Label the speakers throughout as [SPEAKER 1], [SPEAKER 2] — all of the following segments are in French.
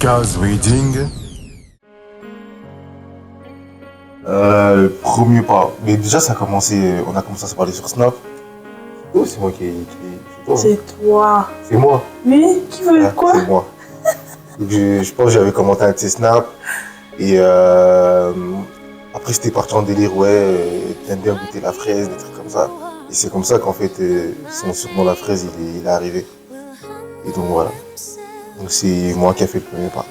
[SPEAKER 1] Chaz Wedding.
[SPEAKER 2] Le premier pas. Mais déjà, on a commencé à se parler sur Snap. Oh, c'est moi qui.
[SPEAKER 3] C'est toi.
[SPEAKER 2] C'est moi.
[SPEAKER 3] Mais qui veut quoi?
[SPEAKER 2] C'est moi. Donc, je pense que j'avais commenté un de ses snaps. Et après, c'était parti en délire. Ouais, t'aimes bien goûter la fraise, des trucs comme ça. Et c'est comme ça qu'en fait, son surnom la fraise, il est arrivé. Et donc voilà. Donc c'est moi qui ai fait le premier pas.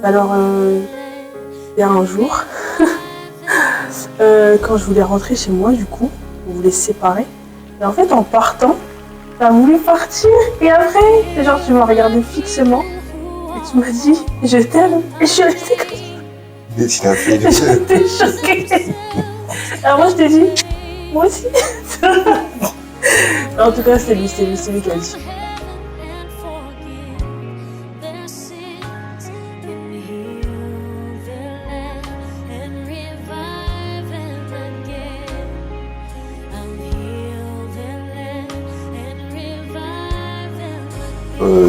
[SPEAKER 3] Alors, il y a un jour, quand je voulais rentrer chez moi, du coup, on voulait se séparer. Et en fait, en partant, t'as voulu partir. Et après, genre, tu m'as regardé fixement. Et tu m'as dit, je t'aime. Et je suis restée comme ça. J'étais choquée. Alors moi, je t'ai dit, moi aussi. En tout cas, c'est lui qui a dit.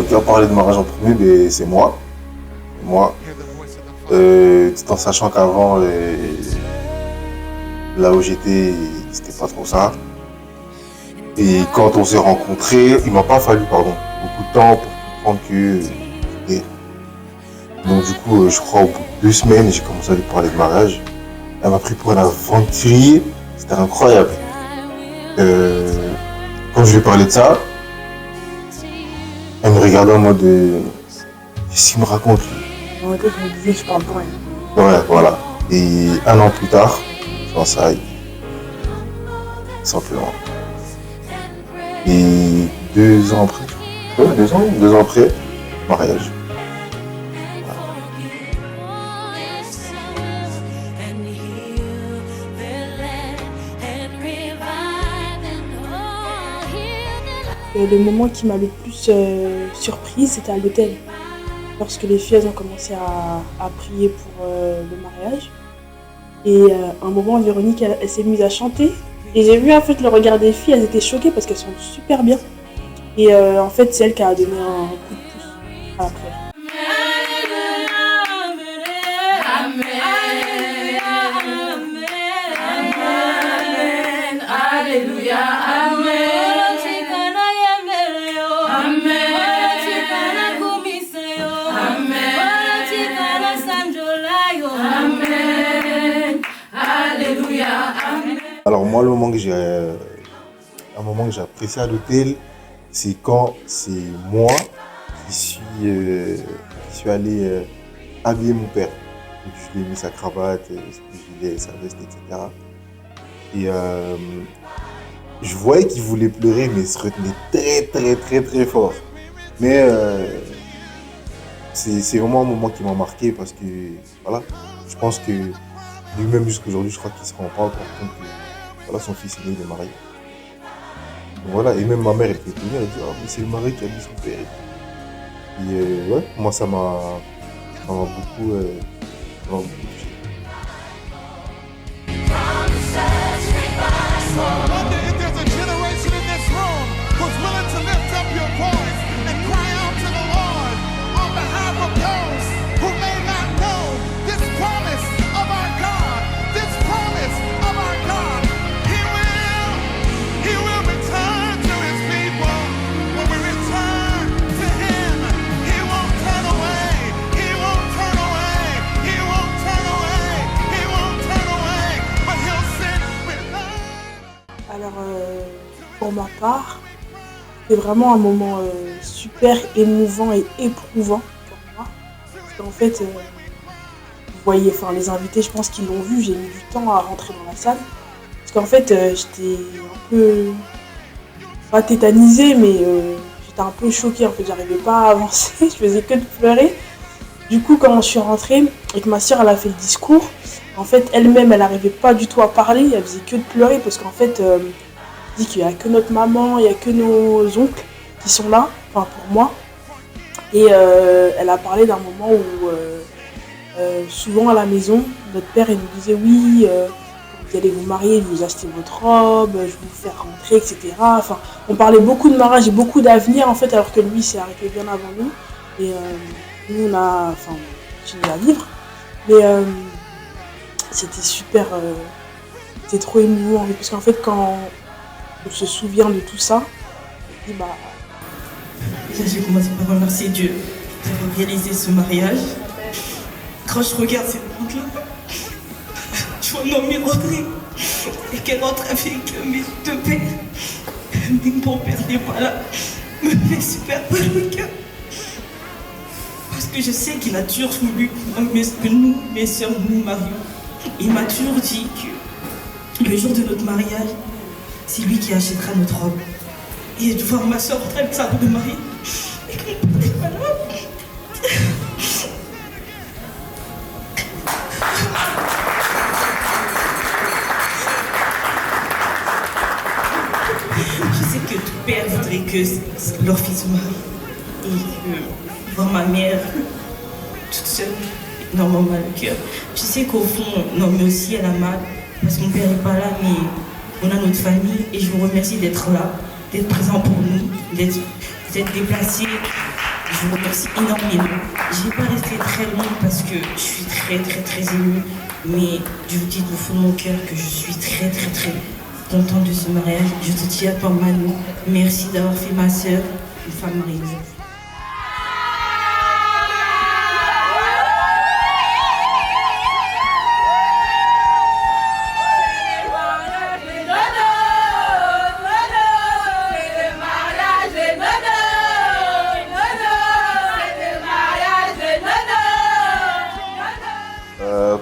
[SPEAKER 2] Qui a parlé de mariage en premier, mais c'est moi. Tout en sachant qu'avant, là où j'étais, c'était pas trop ça. Et quand on s'est rencontrés, il m'a pas fallu beaucoup de temps pour comprendre que donc du coup, je crois au bout de 2 semaines, j'ai commencé à lui parler de mariage. Elle m'a pris pour un aventurier, c'était incroyable. Quand je lui ai parlé de ça, elle me regardait en mode qu'est-ce qu'il me raconte lui?
[SPEAKER 3] En fait, je me disais, tu parles pour rien.
[SPEAKER 2] Ouais, voilà. Et 1 an plus tard, fiançailles. Simplement. Et 2 ans après. Ouais, 2 ans après, mariage.
[SPEAKER 3] Le moment qui m'a le plus surprise, c'était à l'hôtel. Lorsque les filles elles ont commencé à prier pour le mariage. Et à un moment, Véronique, elle s'est mise à chanter. Et j'ai vu en fait le regard des filles, elles étaient choquées parce qu'elles sont super bien. Et en fait, c'est elle qui a donné un coup de pouce à la prière.
[SPEAKER 2] Alors moi, le moment que j'ai apprécié à l'hôtel, c'est quand c'est moi qui suis allé habiller mon père. Donc, je lui ai mis sa cravate, son gilet, sa veste, etc. Et je voyais qu'il voulait pleurer, mais il se retenait très très très très fort. Mais c'est vraiment un moment qui m'a marqué parce que voilà, je pense que lui-même jusqu'aujourd'hui, je crois qu'il se rend pas encore compte que voilà, son fils il est marié. Donc voilà, et même ma mère elle était étonnée, elle dit ah mais c'est le mari qui a dit son père. Et ouais, moi ça m'a beaucoup touché.
[SPEAKER 3] Alors, pour ma part, c'est vraiment un moment super émouvant et éprouvant pour moi. Parce qu'en fait, vous voyez, les invités, je pense qu'ils l'ont vu, j'ai mis du temps à rentrer dans la salle. Parce qu'en fait, j'étais un peu, pas tétanisée, mais j'étais un peu choquée. En fait, j'arrivais pas à avancer, je faisais que de pleurer. Du coup, quand je suis rentrée et que ma soeur elle a fait le discours, en fait, elle-même, elle n'arrivait pas du tout à parler, elle faisait que de pleurer parce qu'en fait, elle dit qu'il n'y a que notre maman, il n'y a que nos oncles qui sont là, enfin pour moi. Et elle a parlé d'un moment où souvent à la maison, notre père il nous disait oui, vous allez vous marier, vous achetez votre robe, je vais vous faire rentrer, etc. Enfin, on parlait beaucoup de mariage et beaucoup d'avenir en fait, alors que lui s'est arrêté bien avant nous. Et nous on a, enfin, continué à vivre. Mais c'était super, c'était trop émouvant parce qu'en fait quand on se souvient de tout ça, et bah
[SPEAKER 1] Déjà, j'ai commencé par remercier Dieu d'avoir réalisé ce mariage. Quand je regarde cette route-là, je vois Nomi rentrer et qu'elle rentre avec mes deux pères. Mais mon père n'est pas là, me fait super mal au cœur. Parce que je sais qu'il a toujours voulu que nous, mes soeurs, nous marions. Il m'a toujours dit que le jour de notre mariage, c'est lui qui achètera notre robe. Et de voir ma soeur rentrer avec sa robe de mariée. Et que mon père n'est pas là. Je sais que tout père voudrait que leur fils se marie. Et que voir ma mère toute seule, énormément mal au cœur. Je sais qu'au fond, non mais aussi elle a mal, parce que mon père n'est pas là, mais on a notre famille et je vous remercie d'être là, d'être présent pour nous, d'être déplacé. Je vous remercie énormément. Je ne vais pas rester très longue parce que je suis très émue, mais je vous dis du fond de mon cœur que je suis très contente de ce mariage. Je te tiens à toi Manu. Merci d'avoir fait ma sœur une femme mariée.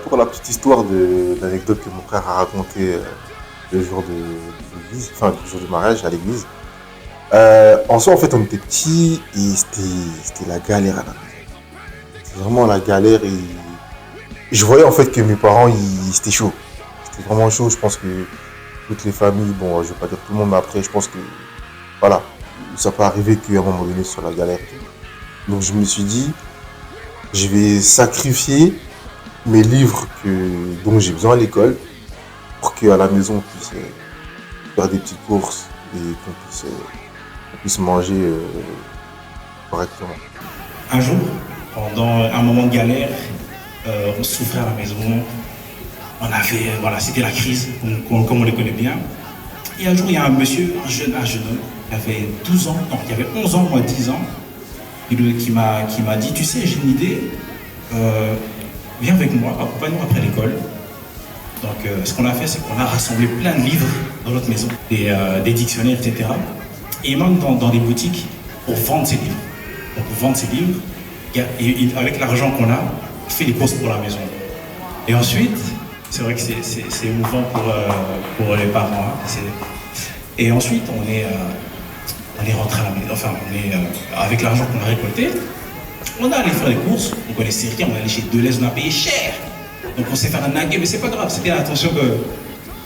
[SPEAKER 2] Pour la petite histoire d'anecdote que mon frère a raconté le jour de l'église, enfin le jour du mariage à l'église. En soi, en fait, on était petits et c'était la galère à la maison. C'était vraiment la galère et je voyais en fait que mes parents, c'était chaud. C'était vraiment chaud. Je pense que toutes les familles, bon, je vais pas dire tout le monde, mais après, je pense que, voilà, ça peut arriver qu'à un moment donné, sur la galère. Donc, je me suis dit, je vais sacrifier mes livres dont j'ai besoin à l'école pour qu'à la maison on puisse faire des petites courses et qu'on puisse manger correctement.
[SPEAKER 4] Un jour, pendant un moment de galère, on souffrait à la maison, on avait, voilà, c'était la crise, comme on les connaît bien. Et un jour, il y a un jeune homme, qui avait 12 ans, non, qui avait 11 ans, moi 10 ans, qui m'a dit, tu sais, j'ai une idée, viens avec moi, accompagne-nous après l'école. Donc ce qu'on a fait, c'est qu'on a rassemblé plein de livres dans notre maison, des dictionnaires, etc. Et il manque dans des boutiques pour vendre ces livres. Donc pour vendre ces livres, et avec l'argent qu'on a, on fait les courses pour la maison. Et ensuite, c'est vrai que c'est émouvant pour les parents. Hein. Et ensuite, on est rentré à la maison, enfin, avec l'argent qu'on a récolté, on est allé faire les courses, on connaissait rien, on est allé chez Deleuze, on a payé cher. Donc on s'est fait arnaquer, mais c'est pas grave, c'était attention que...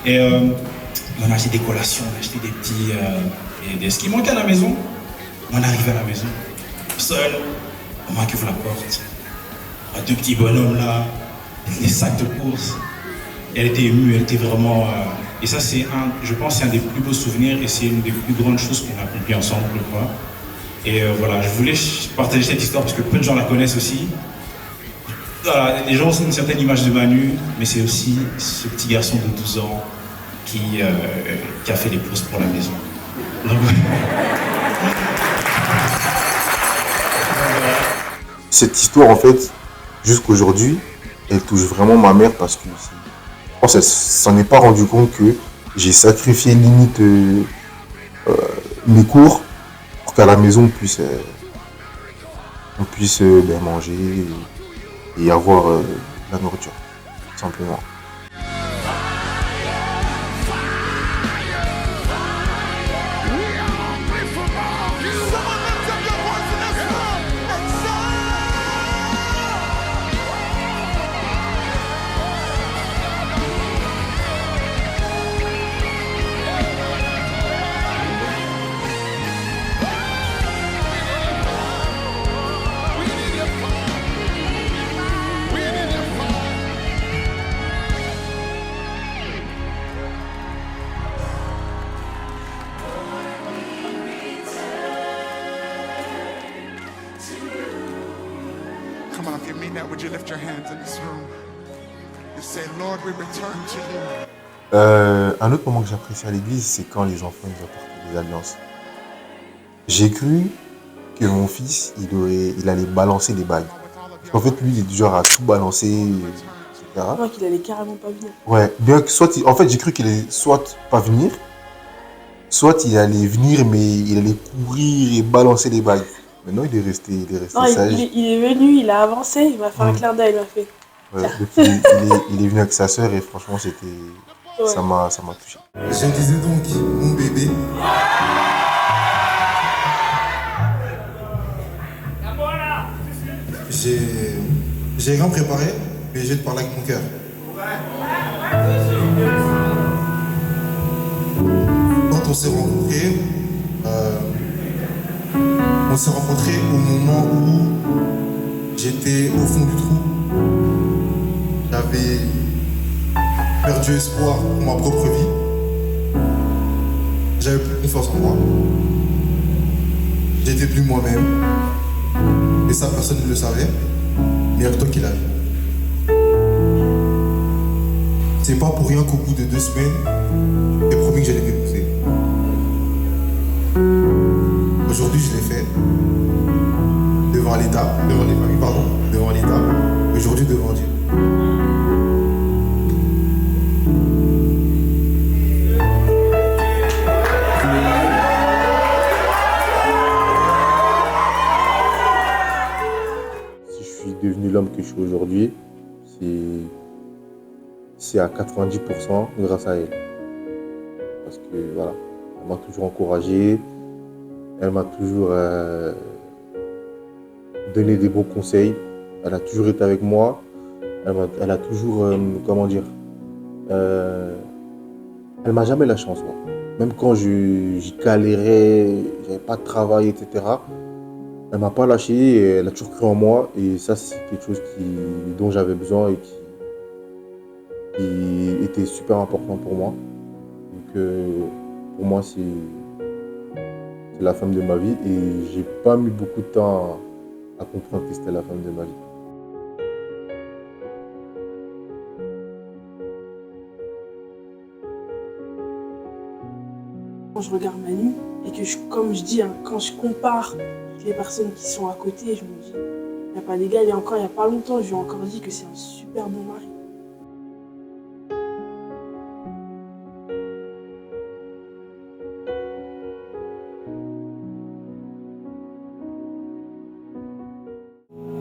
[SPEAKER 4] Et on a acheté des collations, on a acheté des petits... ce qui manquait à la maison, on est arrivé à la maison, seul, on m'a ouvert la porte. On a deux petits bonhommes là, des sacs de courses. Et elle était émue, elle était vraiment... et ça je pense c'est un des plus beaux souvenirs et c'est une des plus grandes choses qu'on a accompli ensemble, je crois. Et voilà, je voulais partager cette histoire parce que peu de gens la connaissent aussi. Voilà, les gens ont une certaine image de Manu, mais c'est aussi ce petit garçon de 12 ans qui a fait les courses pour la maison. Donc,
[SPEAKER 2] Cette histoire, en fait, jusqu'aujourd'hui, elle touche vraiment ma mère parce que je pense qu'elle s'en est pas rendu compte que j'ai sacrifié limite mes cours pour qu'à la maison on puisse manger et avoir la nourriture, tout simplement.
[SPEAKER 5] would you lift your hands in this room? You say, Lord, we return to you.
[SPEAKER 2] Un autre moment que j'apprécie à l'église, c'est quand les enfants ils apportent des alliances. J'ai cru que mon fils, il allait balancer des bagues. Parce qu'en fait, lui, il est du genre à tout balancer, etc.
[SPEAKER 3] Je crois qu'il allait carrément pas venir.
[SPEAKER 2] Ouais, bien que soit, en fait, j'ai cru qu'il allait soit pas venir, soit il allait venir, mais il allait courir et balancer des bagues. Maintenant, il est resté
[SPEAKER 3] Non,
[SPEAKER 2] sage.
[SPEAKER 3] il est venu, il a avancé, il m'a fait un clin d'œil, il m'a fait.
[SPEAKER 2] Ouais, depuis, il est venu avec sa sœur et franchement, c'était,
[SPEAKER 3] Ouais.
[SPEAKER 2] ça m'a touché.
[SPEAKER 6] Je disais donc, mon bébé. J'ai rien préparé, mais je vais te parler avec mon cœur. Quand on s'est rencontrés, au moment où j'étais au fond du trou. J'avais perdu espoir pour ma propre vie. J'avais plus confiance en moi. J'étais plus moi-même. Et ça, personne ne le savait. Mais il y a que toi qui l'as vu. C'est pas pour rien qu'au bout de 2 semaines, j'ai promis que j'allais m'épouser. Aujourd'hui, je l'ai fait. Devant l'État, devant les familles, pardon, devant l'État. Aujourd'hui, devant Dieu.
[SPEAKER 2] Devenu l'homme que je suis aujourd'hui, c'est à 90% grâce à elle. Parce que voilà, elle m'a toujours encouragé, elle m'a toujours donné des bons conseils, elle a toujours été avec moi, elle a toujours, comment dire, elle m'a jamais lâché en soi. Même quand j'y galérais, j'avais pas de travail, etc. Elle m'a pas lâché, et elle a toujours cru en moi et ça c'est quelque chose dont j'avais besoin et qui était super important pour moi. Donc pour moi c'est la femme de ma vie et j'ai pas mis beaucoup de temps à comprendre que c'était la femme de ma vie.
[SPEAKER 3] Quand je regarde Manu et que comme je dis, hein, quand je compare les personnes qui sont à côté, je me dis, il n'y a pas d'égal. Et encore, il n'y a pas longtemps, je lui ai encore dit que c'est un super bon mari.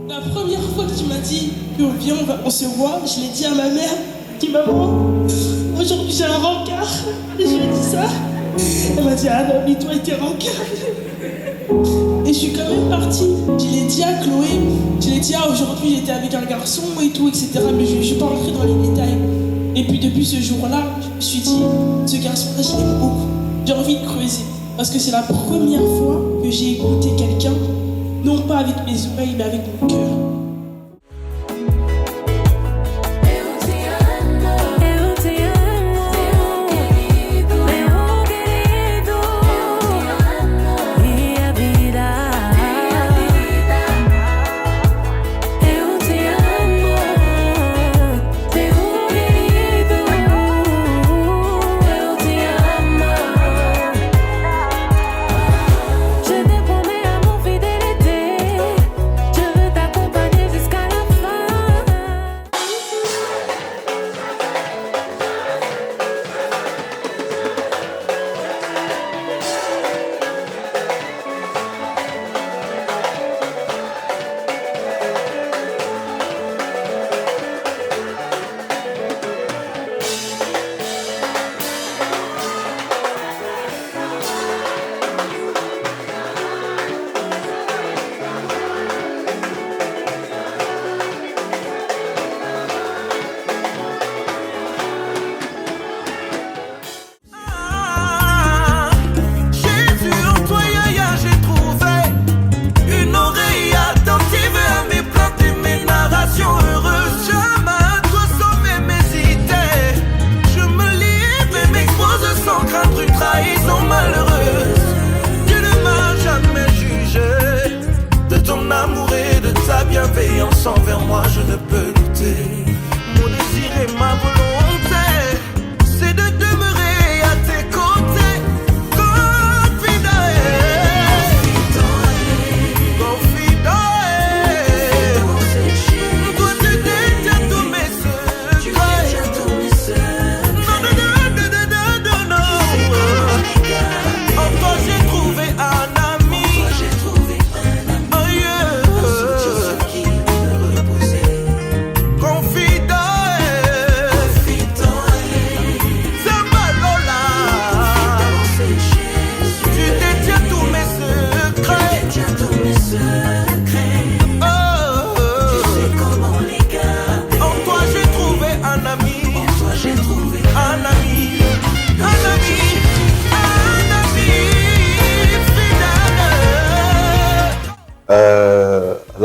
[SPEAKER 7] La première fois que tu m'as dit que viens, on se voit, je l'ai dit à ma mère. Je dis maman, aujourd'hui j'ai un rencard. Et je lui ai dit ça. Elle m'a dit ah non mais toi et tes rencarts. Et je suis quand même partie. Je l'ai dit à Chloé. Je l'ai dit aujourd'hui j'étais avec un garçon et tout etc. Mais je ne suis pas rentrée dans les détails. Et puis depuis ce jour-là, je me suis dit ce garçon-là je l'aime beaucoup. J'ai envie de creuser parce que c'est la première fois que j'ai écouté quelqu'un. Non pas avec mes oreilles, mais avec mon cœur.
[SPEAKER 8] Je te promets amour, fidélité. Je veux t'accompagner.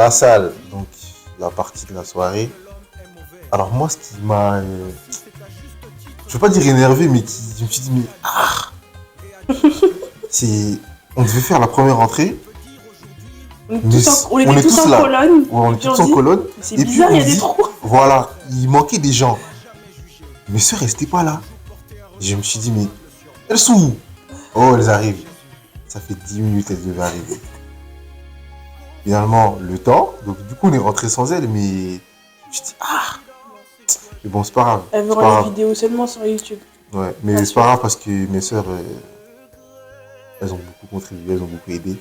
[SPEAKER 2] la salle, donc la partie de la soirée. Alors moi, ce qui m'a... je veux pas dire énervé, mais je me suis dit, mais... c'est... On devait faire la première entrée.
[SPEAKER 3] On était tous en
[SPEAKER 2] là.
[SPEAKER 3] colonne.
[SPEAKER 2] Ouais, on était tous en colonne.
[SPEAKER 3] C'est bizarre, il y a des trous.
[SPEAKER 2] Voilà, il manquait des gens. Mes soeurs restaient pas là. Et je me suis dit, mais elles sont où? Oh, elles arrivent. Ça fait 10 minutes, elles devaient arriver. Finalement, le temps. Donc, du coup, on est rentré sans elles, mais je me suis dit, mais bon, c'est pas grave.
[SPEAKER 3] Elles verront les vidéos seulement sur YouTube.
[SPEAKER 2] Ouais, mais c'est pas grave parce que mes soeurs, elles ont beaucoup contribué, elles ont beaucoup aidé.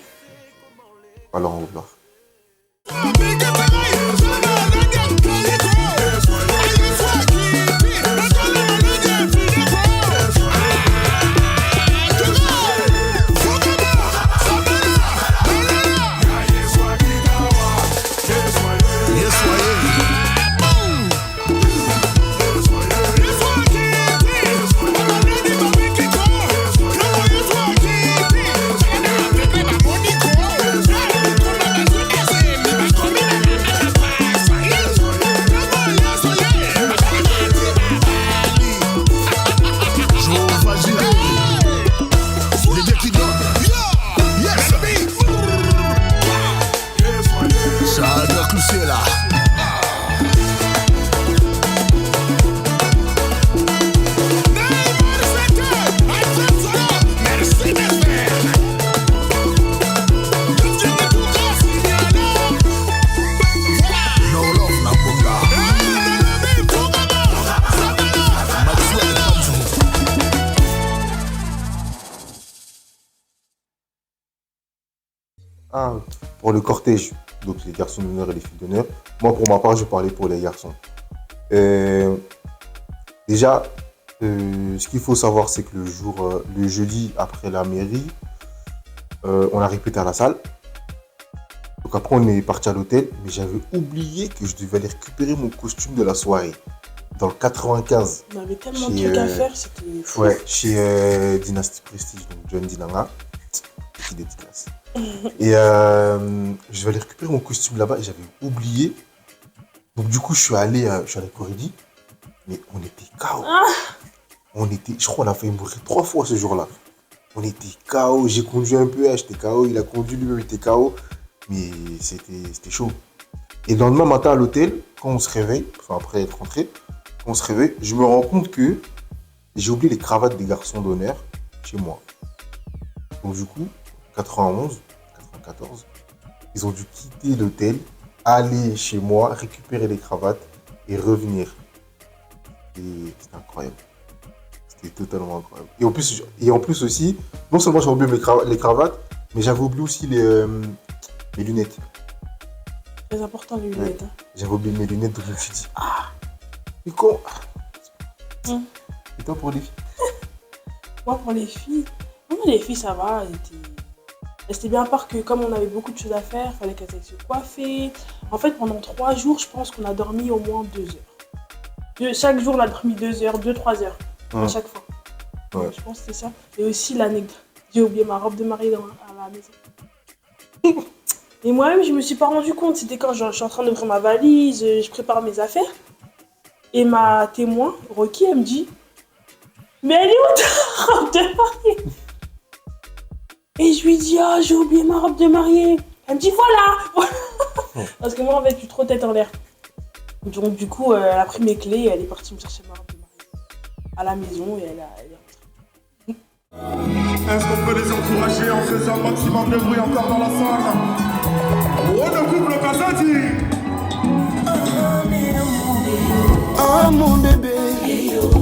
[SPEAKER 2] Pas leur en vouloir. Pour le cortège, donc les garçons d'honneur et les filles d'honneur. Moi, pour ma part, je parlais pour les garçons. Déjà, ce qu'il faut savoir, c'est que le jeudi après la mairie, on a répété à la salle. Donc après, on est parti à l'hôtel, mais j'avais oublié que je devais aller récupérer mon costume de la soirée. Dans le 95.
[SPEAKER 3] On avait tellement de trucs à faire, c'était fou.
[SPEAKER 2] Ouais, chez Dynasty Prestige, donc John Dinanga. Petit dédicace. Et je vais aller récupérer mon costume là-bas et j'avais oublié. Donc du coup, je suis allé à Corridi, mais on était KO. Je crois qu'on a failli mourir 3 fois ce jour-là. On était KO, j'ai conduit un peu, j'étais KO, il a conduit lui-même, il était KO. Mais c'était chaud. Et le lendemain matin à l'hôtel, quand on se réveille, enfin après être rentré, quand on se réveille, je me rends compte que j'ai oublié les cravates des garçons d'honneur chez moi. Donc du coup, 94, ils ont dû quitter l'hôtel, aller chez moi, récupérer les cravates et revenir. Et c'était incroyable. C'était totalement incroyable. Et en plus aussi, non seulement j'ai oublié les cravates, mais j'avais oublié aussi mes lunettes.
[SPEAKER 3] Très important les lunettes.
[SPEAKER 2] Ouais. J'avais oublié mes lunettes, donc je me suis dit, mais con. Et toi pour les filles?
[SPEAKER 3] Moi pour les filles, ça va. C'était bien, à part que comme on avait beaucoup de choses à faire, il fallait qu'elles aillent se coiffer. En fait, pendant 3 jours, je pense qu'on a dormi au moins 2 heures. Chaque jour, on a dormi 2 heures, 2-3 heures, à chaque fois. Ouais. Je pense que c'est ça. Et aussi l'anecdote, j'ai oublié ma robe de mariée à la maison. Et moi-même, je me suis pas rendu compte. C'était quand je suis en train d'ouvrir ma valise, je prépare mes affaires. Et ma témoin, Rocky, elle me dit, mais elle est où ta robe de mariée? Et je lui dis, j'ai oublié ma robe de mariée. Elle me dit, voilà. Parce que moi, en fait, je suis trop tête en l'air. Donc, du coup, elle a pris mes clés et elle est partie me chercher ma robe de mariée à la maison et elle est rentrée.
[SPEAKER 5] Est-ce qu'on peut les encourager en faisant un maximum de bruit encore dans la salle? Oh, le couple Kazadi!
[SPEAKER 8] Oh mon bébé,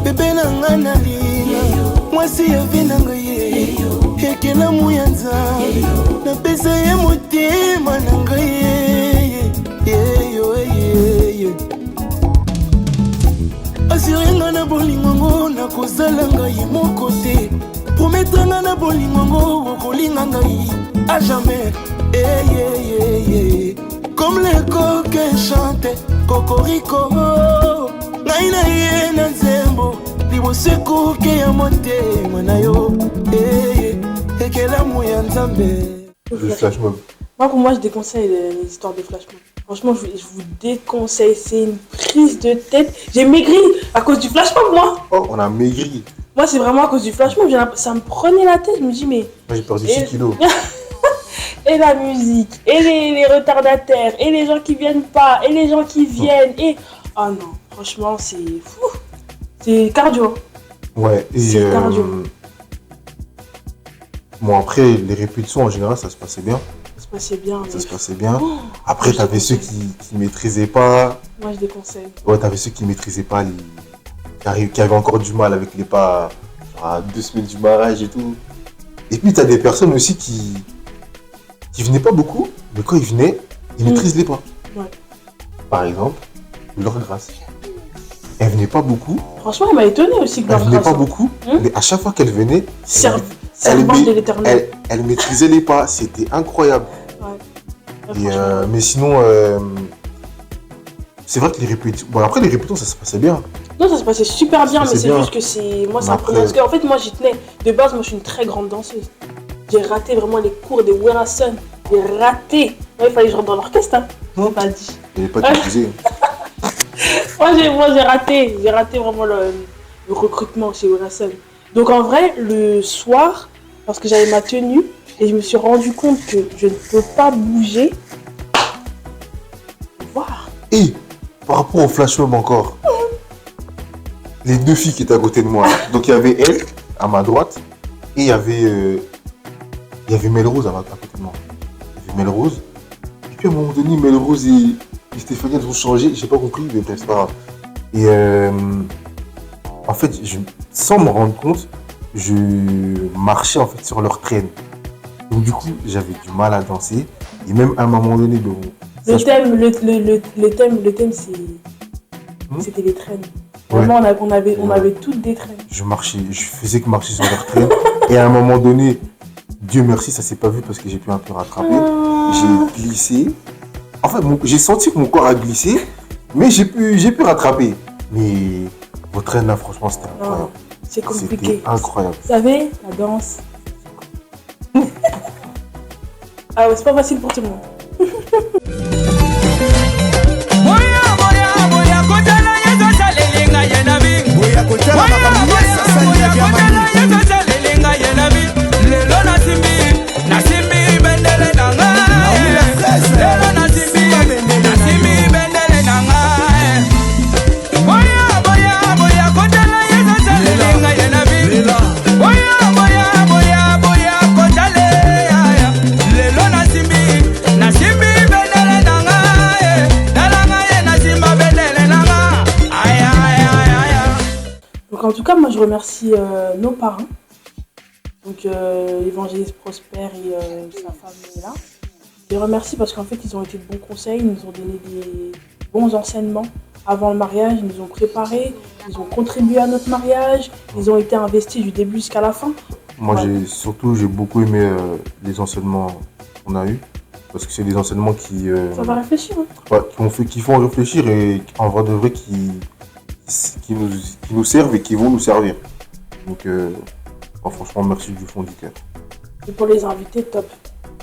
[SPEAKER 8] bébé nanga nalinga, mwasi ya vinanga ye, ekela muyanza, na pesa ya motema nanga ye, asirenga na bolingongo na kozala ngai moko te, prometranga na bolingongo okolinga ngai à jamais, comme les coqs chantent cocorico. Naina ye na nzembo liboseku ke ya motema na yo ekela mu ya nzambe.
[SPEAKER 2] Le flash mob.
[SPEAKER 3] Moi, pour moi, je déconseille les histoires de flash mob. Franchement, je vous déconseille. C'est une prise de tête. J'ai maigri à cause du flash mob, moi.
[SPEAKER 2] Oh, on a maigri.
[SPEAKER 3] Moi, c'est vraiment à cause du flash mob. Ça me prenait la tête. Je me dis, mais.
[SPEAKER 2] Moi, j'ai perdu 6 kilos.
[SPEAKER 3] Et la musique, et les retardataires, et les gens qui viennent pas, et les gens qui viennent, et... Oh non, franchement, c'est fou. C'est cardio.
[SPEAKER 2] Ouais, et
[SPEAKER 3] C'est cardio.
[SPEAKER 2] bon, après, les répétitions, en général, ça se passait bien.
[SPEAKER 3] Ça se passait bien.
[SPEAKER 2] Ça
[SPEAKER 3] mais-
[SPEAKER 2] se passait bien.
[SPEAKER 3] Oh,
[SPEAKER 2] Après, t'avais ceux qui maîtrisaient pas.
[SPEAKER 3] moi, je déconseille.
[SPEAKER 2] Ouais, t'avais ceux qui maîtrisaient pas, qui avaient encore du mal avec les pas à 2 semaines du mariage et tout. Et puis, t'as des personnes aussi qui venaient pas beaucoup, mais quand ils venaient, ils maîtrisent les pas.
[SPEAKER 3] Ouais.
[SPEAKER 2] Par exemple, Laure Grasse. Elle venait pas beaucoup,
[SPEAKER 3] Franchement, elle m'a étonné aussi que
[SPEAKER 2] elle
[SPEAKER 3] leur
[SPEAKER 2] venait
[SPEAKER 3] grâce,
[SPEAKER 2] pas beaucoup, mais à chaque fois qu'elle venait,
[SPEAKER 3] Servante de l'éternel.
[SPEAKER 2] elle maîtrisait les pas, c'était incroyable.
[SPEAKER 3] Ouais.
[SPEAKER 2] Et,
[SPEAKER 3] Franchement,
[SPEAKER 2] mais sinon, c'est vrai que les répétitions. Bon, après, les répétitions, ça se passait bien.
[SPEAKER 3] non, ça se passait super bien, mais
[SPEAKER 2] C'est
[SPEAKER 3] c'est
[SPEAKER 2] bien.
[SPEAKER 3] juste que c'est. Moi,
[SPEAKER 2] Mais
[SPEAKER 3] ça me
[SPEAKER 2] après-
[SPEAKER 3] parce qu'en fait, moi, j'y tenais. De base, moi, je suis une très grande danseuse. J'ai raté vraiment les cours des Werason. J'ai raté. Ouais, il fallait que je rentre dans l'orchestre, hein.
[SPEAKER 2] Non.
[SPEAKER 3] Pas dit.
[SPEAKER 2] Il n'y avait pas de diffusé.
[SPEAKER 3] Moi, j'ai raté. J'ai raté vraiment le recrutement chez Werason. Donc, en vrai, le soir, parce que j'avais ma tenue, et je me suis rendu compte que je ne peux pas bouger. Voilà.
[SPEAKER 2] Et par rapport au flash mob encore, les 2 filles qui étaient à côté de moi, là. Donc il y avait elle à ma droite et il y avait Melrose à côté de moi. Il y avait Melrose. Et puis à un moment donné, Melrose et Stéphanie elles ont changé, j'ai pas compris, mais bref, c'est pas grave. Et en fait, sans me rendre compte, je marchais en fait sur leur traîne. Donc du coup, j'avais du mal à danser. Et même à un moment donné, bon, ça,
[SPEAKER 3] Le thème, c'était les traînes. Vraiment, on avait toutes des traînes.
[SPEAKER 2] je faisais que marcher sur leur traîne. Et à un moment donné, Dieu merci, ça s'est pas vu parce que j'ai pu un peu rattraper. J'ai glissé. Enfin, j'ai senti que mon corps a glissé, mais j'ai pu rattraper. Mais votre traîne là, franchement, c'était incroyable.
[SPEAKER 3] C'est compliqué.
[SPEAKER 2] C'était incroyable.
[SPEAKER 3] Vous savez, la danse. Ah ouais, c'est pas facile pour tout le monde. Donc en tout cas, moi je remercie nos parents. Donc l'évangéliste Prosper et sa femme là. Je les remercie parce qu'en fait ils ont été de bons conseils, ils nous ont donné des bons enseignements avant le mariage, ils nous ont préparés, ils ont contribué à notre mariage, ils ont été investis du début jusqu'à la fin.
[SPEAKER 2] Moi,
[SPEAKER 3] Ouais.
[SPEAKER 2] j'ai beaucoup aimé les enseignements qu'on a eus. Parce que c'est des enseignements qui,
[SPEAKER 3] Ça va réfléchir. Hein.
[SPEAKER 2] ouais, qui font réfléchir et en vrai de vrai qui nous servent et qui vont nous servir. Donc, franchement, merci du fond du cœur.
[SPEAKER 3] Et pour les invités, top.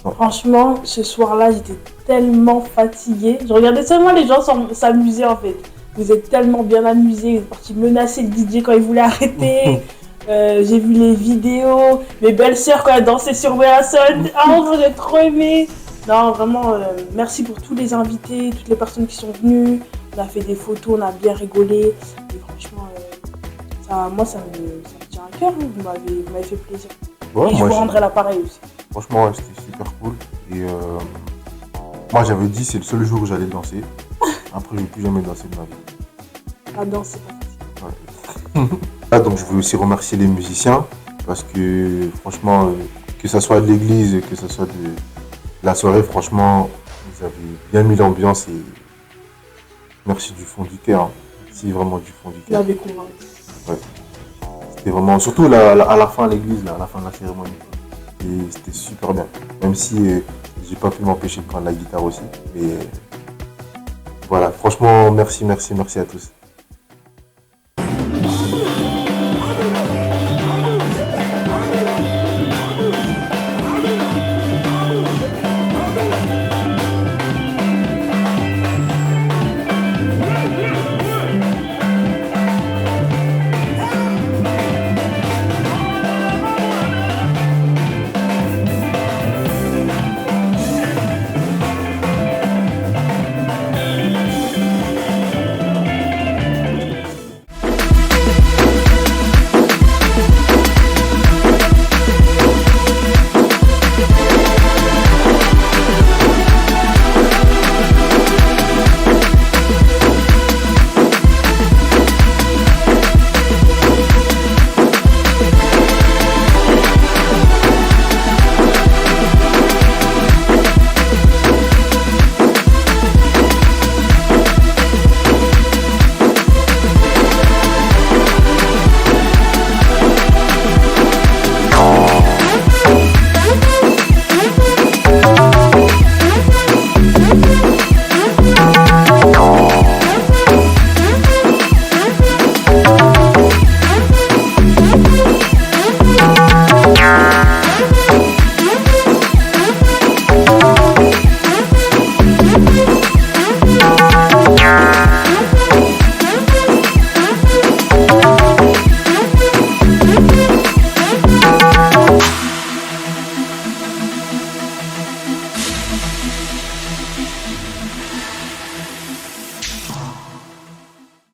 [SPEAKER 2] Ouais.
[SPEAKER 3] Franchement, ce soir-là, j'étais tellement fatiguée. Je regardais seulement les gens s'amuser en fait. Vous êtes tellement bien amusés. Vous êtes partis menacer le DJ quand il voulait arrêter. J'ai vu les vidéos. Mes belles-sœurs quand elles dansaient sur Werason. Oh, j'ai trop aimé. Non, vraiment, merci pour tous les invités, toutes les personnes qui sont venues. On a fait des photos, on a bien rigolé. Et franchement, moi, ça me tient à cœur. Hein. Vous m'avez fait plaisir.
[SPEAKER 2] Ouais,
[SPEAKER 3] et je
[SPEAKER 2] moi,
[SPEAKER 3] vous rendrai l'appareil aussi.
[SPEAKER 2] franchement, ouais, c'était super cool. Et moi, j'avais dit c'est le seul jour où j'allais danser. Après, je n'ai plus jamais dansé de ma vie.
[SPEAKER 3] La danse, c'est pas facile.
[SPEAKER 2] Ouais. Ah, donc, je voulais aussi remercier les musiciens parce que, franchement, que ça soit de l'église, que ça soit de la soirée, franchement, vous avez bien mis l'ambiance et merci du fond du cœur. Hein. Merci vraiment du fond du
[SPEAKER 3] Vous
[SPEAKER 2] cœur.
[SPEAKER 3] m'avez convaincu.
[SPEAKER 2] Ouais. C'était vraiment, surtout à la fin à l'église, là, à la fin de la cérémonie. Et c'était super bien. Même si j'ai pas pu m'empêcher de prendre la guitare aussi. Mais voilà, franchement, merci à tous.